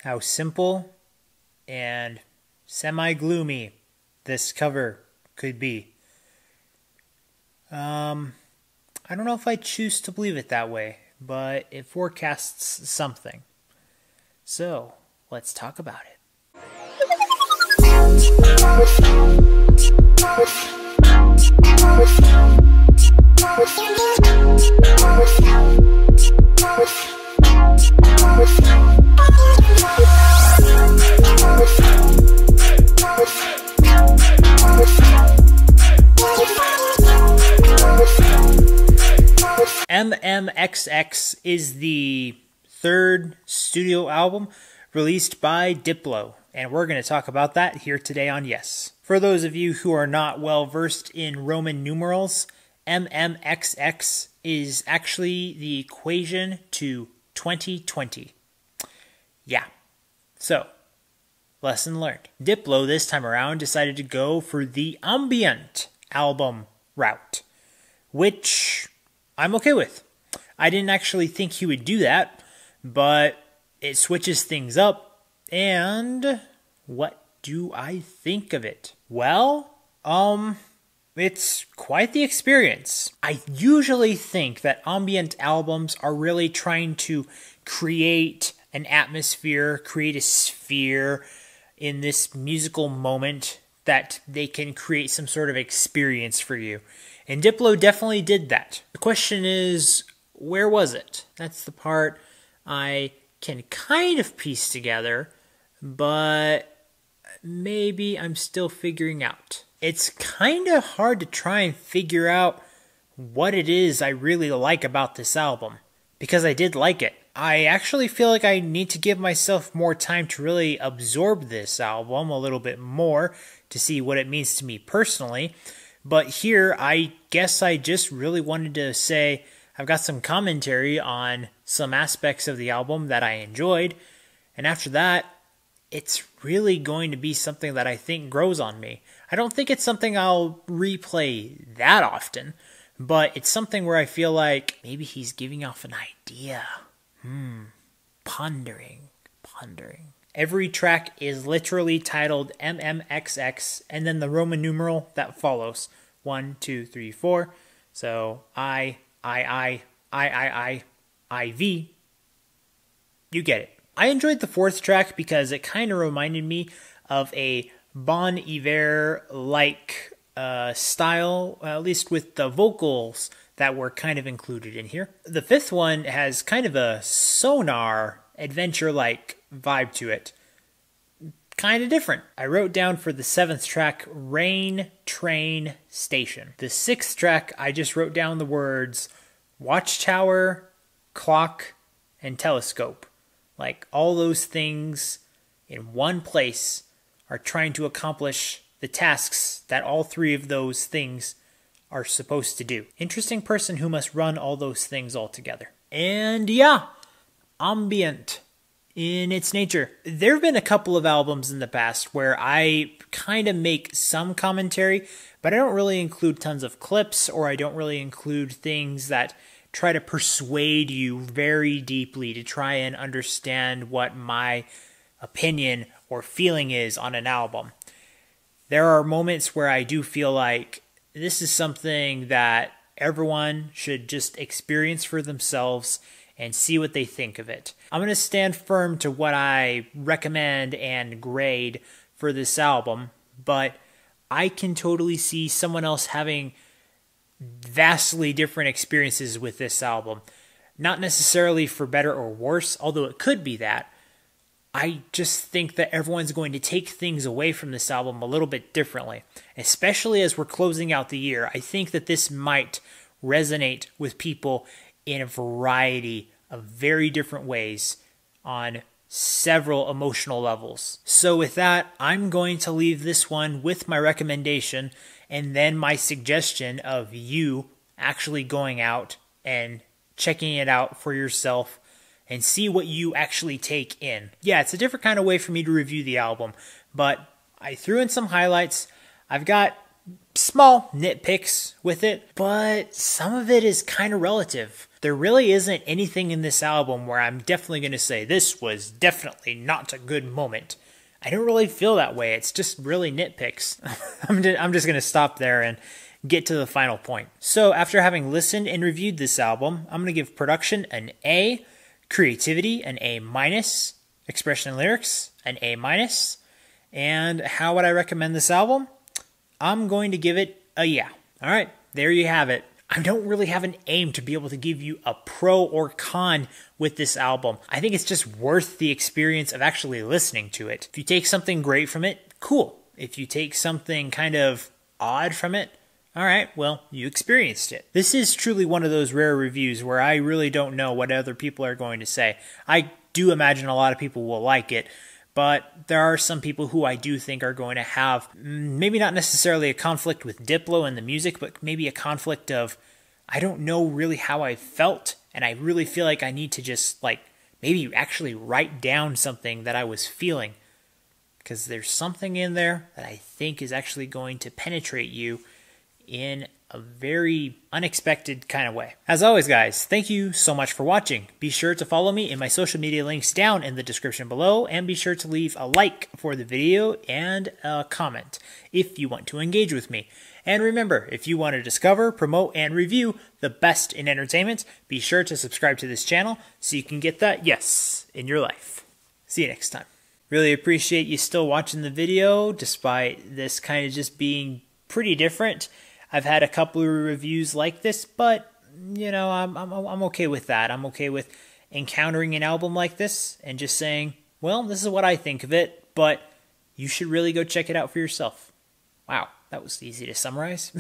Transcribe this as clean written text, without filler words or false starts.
how simple and semi-gloomy this cover could be. I don't know if I choose to believe it that way, but it forecasts something. So, let's talk about it. MMXX is the third studio album released by Diplo, and we're going to talk about that here today on Y.E.S. For those of you who are not well versed in Roman numerals, MMXX is actually the equation to 2020. Yeah, so lesson learned. Diplo this time around decided to go for the ambient album route, which I'm okay with. I didn't actually think he would do that, but it switches things up, and what do I think of it? Well, it's quite the experience. I usually think that ambient albums are really trying to create an atmosphere, create a sphere in this musical moment that they can create some sort of experience for you. And Diplo definitely did that. The question is, where was it? That's the part I can kind of piece together, but maybe I'm still figuring out. It's kind of hard to try and figure out what it is I really like about this album, because I did like it. I actually feel like I need to give myself more time to really absorb this album a little bit more to see what it means to me personally. But here, I guess I just really wanted to say I've got some commentary on some aspects of the album that I enjoyed. And after that, it's really going to be something that I think grows on me. I don't think it's something I'll replay that often, but it's something where I feel like maybe he's giving off an idea. Pondering. Every track is literally titled MMXX, and then the Roman numeral that follows. 1, 2, 3, 4. So I, V. You get it. I enjoyed the fourth track because it kind of reminded me of a Bon Iver-like style, at least with the vocals that were kind of included in here. The fifth one has kind of a sonar adventure-like vibe to it. Kind of different. I wrote down for the seventh track, Rain, Train, Station. The sixth track, I just wrote down the words watchtower, clock, and telescope. Like all those things in one place are trying to accomplish the tasks that all three of those things are supposed to do. Interesting person who must run all those things all together. And yeah, ambient in its nature. There have been a couple of albums in the past where I kind of make some commentary, but I don't really include tons of clips, or I don't really include things that try to persuade you very deeply to try and understand what my opinion or feeling is on an album. There are moments where I do feel like this is something that everyone should just experience for themselves and see what they think of it. I'm going to stand firm to what I recommend and grade for this album, but I can totally see someone else having vastly different experiences with this album. Not necessarily for better or worse, although it could be that. I just think that everyone's going to take things away from this album a little bit differently, especially as we're closing out the year. I think that this might resonate with people in a variety of very different ways on several emotional levels. So with that, I'm going to leave this one with my recommendation and then my suggestion of you actually going out and checking it out for yourself and see what you actually take in. Yeah, it's a different kind of way for me to review the album, but I threw in some highlights. I've got small nitpicks with it, but some of it is kind of relative. There really isn't anything in this album where I'm definitely going to say this was definitely not a good moment. I don't really feel that way. It's just really nitpicks. I'm just going to stop there and get to the final point. So after having listened and reviewed this album, I'm going to give production an A, creativity an A-, expression and lyrics an A-, and how would I recommend this album? I'm going to give it a yeah. All right, there you have it. I don't really have an aim to be able to give you a pro or con with this album. I think it's just worth the experience of actually listening to it. If you take something great from it, cool. If you take something kind of odd from it, all right, well, you experienced it. This is truly one of those rare reviews where I really don't know what other people are going to say. I do imagine a lot of people will like it, but there are some people who I do think are going to have maybe not necessarily a conflict with Diplo and the music, but maybe a conflict of, I don't know really how I felt, and I really feel like I need to just maybe actually write down something that I was feeling, because there's something in there that I think is actually going to penetrate you in a very unexpected kind of way. As always, guys, thank you so much for watching. Be sure to follow me in my social media links down in the description below, and be sure to leave a like for the video and a comment if you want to engage with me. And remember, if you want to discover, promote, and review the best in entertainment, be sure to subscribe to this channel so you can get that yes in your life. See you next time. Really appreciate you still watching the video, despite this kind of just being pretty different. I've had a couple of reviews like this, but you know, I'm okay with that. I'm okay with encountering an album like this and just saying, well, this is what I think of it, but you should really go check it out for yourself. Wow, that was easy to summarize.